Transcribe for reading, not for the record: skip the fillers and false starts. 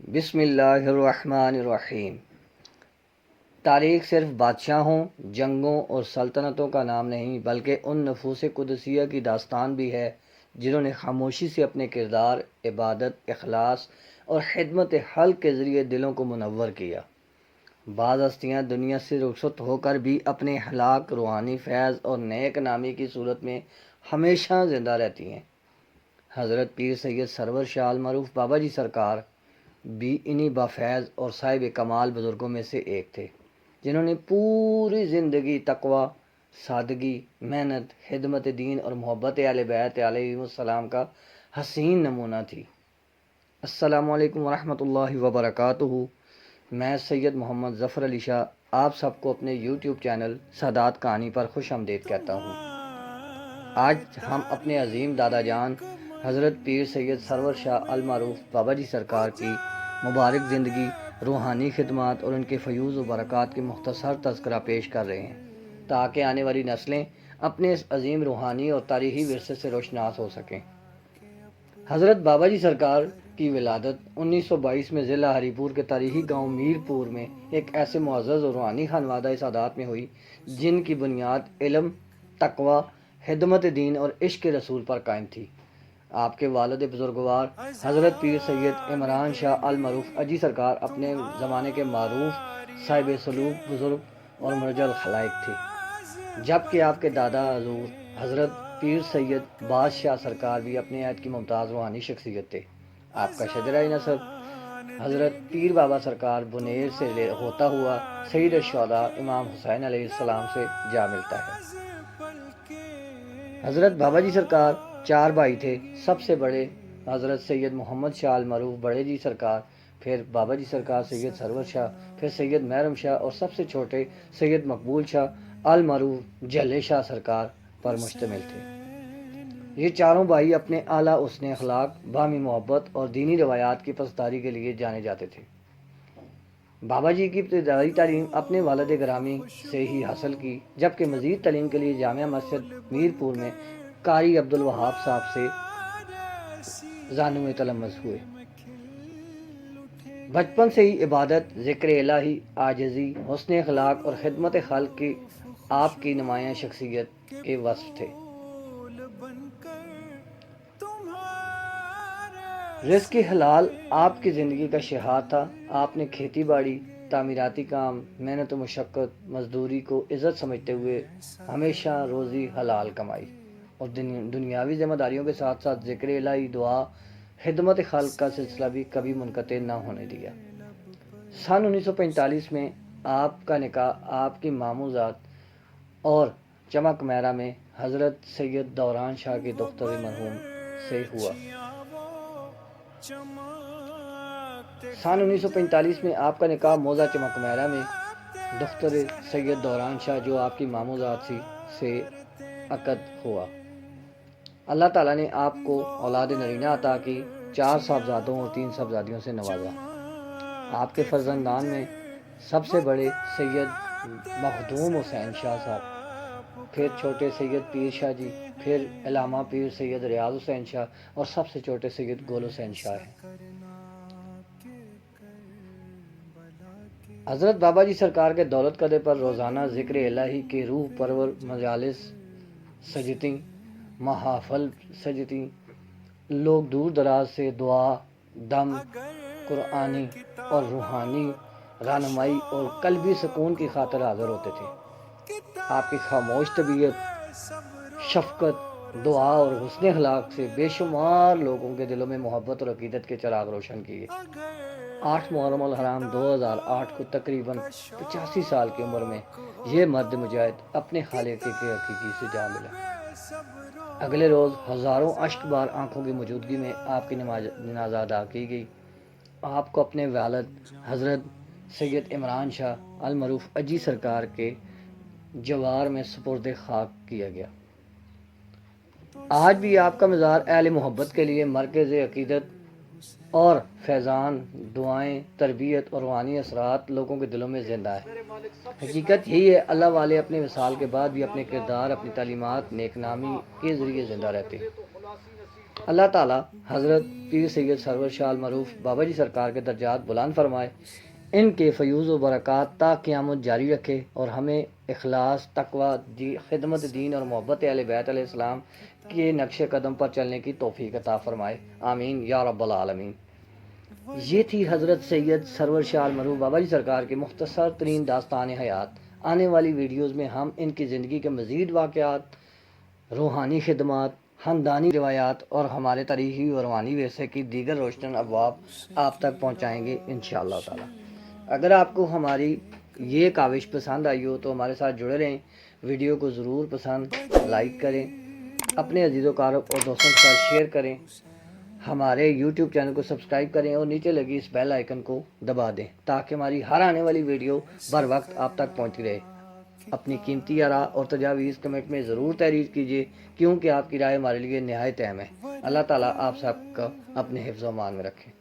بسم اللہ الرحمن الرحیم۔ تاریخ صرف بادشاہوں، جنگوں اور سلطنتوں کا نام نہیں بلکہ ان نفوس قدسیہ کی داستان بھی ہے جنہوں نے خاموشی سے اپنے کردار، عبادت، اخلاص اور خدمت خلق کے ذریعے دلوں کو منور کیا۔ بعض ہستیاں دنیا سے رخصت ہو کر بھی اپنے اخلاق، روحانی فیض اور نیک نامی کی صورت میں ہمیشہ زندہ رہتی ہیں۔ حضرت پیر سید سرور شاہ المعروف بابا جی سرکار بھی انہی بافیض اور صاحب کمال بزرگوں میں سے ایک تھے، جنہوں نے پوری زندگی تقوی، سادگی، محنت، خدمت دین اور محبت اہل بیت علیہ السلام کا حسین نمونہ تھی۔ السلام علیکم ورحمۃ اللہ وبرکاتہ۔ میں سید محمد ظفر علی شاہ آپ سب کو اپنے یوٹیوب چینل سادات کہانی پر خوش آمدید کہتا ہوں۔ آج ہم اپنے عظیم دادا جان حضرت پیر سید سرور شاہ المعروف بابا جی سرکار کی مبارک زندگی، روحانی خدمات اور ان کے فیوز و برکات کے مختصر تذکرہ پیش کر رہے ہیں تاکہ آنے والی نسلیں اپنے اس عظیم روحانی اور تاریخی ورثے سے روشناس ہو سکیں۔ حضرت بابا جی سرکار کی ولادت 1922 میں ضلع ہری پور کے تاریخی گاؤں میر پور میں ایک ایسے معزز اور روحانی خانوادہ سادات میں ہوئی جن کی بنیاد علم، تقوی، خدمت دین اور عشق رسول پر قائم تھی۔ آپ کے والد بزرگوار حضرت پیر سید عمران شاہ المعروف اجی سرکار اپنے زمانے کے معروف صاحب سلوک بزرگ اور مرجع الخلائق تھے، جبکہ آپ کے دادا حضور حضرت پیر سید باز شاہ سرکار بھی اپنے عہد کی ممتاز روحانی شخصیت تھے۔ آپ کا شجرہ نسب حضرت پیر بابا سرکار بنیر سے ہوتا ہوا سید الشہداء امام حسین علیہ السلام سے جا ملتا ہے۔ حضرت بابا جی سرکار 4 بھائی تھے۔ سب سے بڑے حضرت سید محمد شاہ المعروف بڑے جی سرکار، پھر بابا جی سرکار سید سرور شاہ، پھر سید محرم شاہ اور سب سے چھوٹے سید مقبول شاہ المعروف جلے شاہ سرکار پر مشتمل تھے۔ یہ چاروں بھائی اپنے اعلیٰ حسن اخلاق، باہمی محبت اور دینی روایات کی پاسداری کے لیے جانے جاتے تھے۔ بابا جی کی ابتدائی تعلیم اپنے والد گرامی سے ہی حاصل کی، جبکہ مزید تعلیم کے لیے جامعہ مسجد میر پور میں قاری عبدالوہاب صاحب سے زانو تلمذ ہوئے۔ بچپن سے ہی عبادت، ذکر الہی، عاجزی، حسن اخلاق اور خدمت خلق کی آپ کی نمایاں شخصیت کے وصف تھے۔ رزق حلال آپ کی زندگی کا شعار تھا۔ آپ نے کھیتی باڑی، تعمیراتی کام، محنت و مشقت، مزدوری کو عزت سمجھتے ہوئے ہمیشہ روزی حلال کمائی اور دنیاوی ذمہ داریوں کے ساتھ ساتھ ذکر الہی، دعا، خدمت خلق کا سلسلہ بھی کبھی منقطع نہ ہونے دیا۔ سن 1945 میں آپ کا نکاح آپ کی ماموں زاد اور چمک میرا میں حضرت سید دوران شاہ کے دختر مرحوم سے ہوا۔ سن 1945 میں آپ کا نکاح موضع چمک میرا میں دختر سید دوران شاہ جو آپ کی ماموں زاد تھی سے عقد ہوا۔ اللہ تعالیٰ نے آپ کو اولاد نرینہ عطا کی، 4 صاحبزادوں اور 3 صاحبزادیوں سے نوازا۔ آپ کے فرزندان میں سب سے بڑے سید مخدوم حسین شاہ صاحب، پھر چھوٹے سید پیر شاہ جی، پھر علامہ پیر سید ریاض حسین شاہ اور سب سے چھوٹے سید گول حسین شاہ ہیں۔ حضرت بابا جی سرکار کے دولت قدے پر روزانہ ذکر الہی کے روح پرور مجالس سجتیں، محافل سجتیں، لوگ دور دراز سے دعا، دم، قرآنی اور روحانی رہنمائی اور قلبی سکون کی خاطر حاضر ہوتے تھے۔ آپ کی خاموش طبیعت، شفقت، دعا اور حسن اخلاق سے بے شمار لوگوں کے دلوں میں محبت اور عقیدت کے چراغ روشن کیے۔ 8 محرم الحرام 2008 کو تقریباً 85 سال کی عمر میں یہ مرد مجاہد اپنے خالق کے حقیقی سے جا ملا۔ اگلے روز ہزاروں اشک بار آنکھوں کی موجودگی میں آپ کی جنازہ ادا کی گئی۔ آپ کو اپنے والد حضرت سید عمران شاہ المعروف اجی سرکار کے جوار میں سپرد خاک کیا گیا۔ آج بھی آپ کا مزار اہل محبت کے لیے مرکز عقیدت اور فیضان، دعائیں، تربیت اور روحانی اثرات لوگوں کے دلوں میں زندہ ہے۔ حقیقت یہی ہے، اللہ والے اپنے وصال کے بعد بھی اپنے کردار، اپنی تعلیمات، نیک نامی کے ذریعے زندہ رہتے ہیں۔ اللہ تعالی حضرت پیر سید سرور شاہ معروف بابا جی سرکار کے درجات بلند فرمائے، ان کے فیوز و برکات تا قیامت جاری رکھے اور ہمیں اخلاص، تقوی، خدمت دین اور محبت اہل بیت علیہ السلام کے نقش قدم پر چلنے کی توفیق عطا فرمائے، آمین یا رب العالمین۔ یہ تھی حضرت سید سرور شاہ معروف بابا جی سرکار کی مختصر ترین داستان حیات۔ آنے والی ویڈیوز میں ہم ان کی زندگی کے مزید واقعات، روحانی خدمات، خاندانی روایات اور ہمارے تاریخی اور روحانی ورثے کی دیگر روشن ابواب آپ تک پہنچائیں گے انشاءاللہ تعالی۔ اگر آپ کو ہماری یہ کاوش پسند آئی ہو تو ہمارے ساتھ جڑے رہیں، ویڈیو کو ضرور پسند لائک کریں، اپنے عزیز و اقارب اور دوستوں کے ساتھ شیئر کریں، ہمارے یوٹیوب چینل کو سبسکرائب کریں اور نیچے لگی اس بیل آئیکن کو دبا دیں تاکہ ہماری ہر آنے والی ویڈیو بر وقت آپ تک پہنچتی رہے۔ اپنی قیمتی آراء اور تجاویز کمنٹ میں ضرور تحریر کیجیے، کیونکہ آپ کی رائے ہمارے لیے نہایت اہم ہے۔ اللہ تعالیٰ آپ سب کو اپنے حفظ و امان میں رکھے۔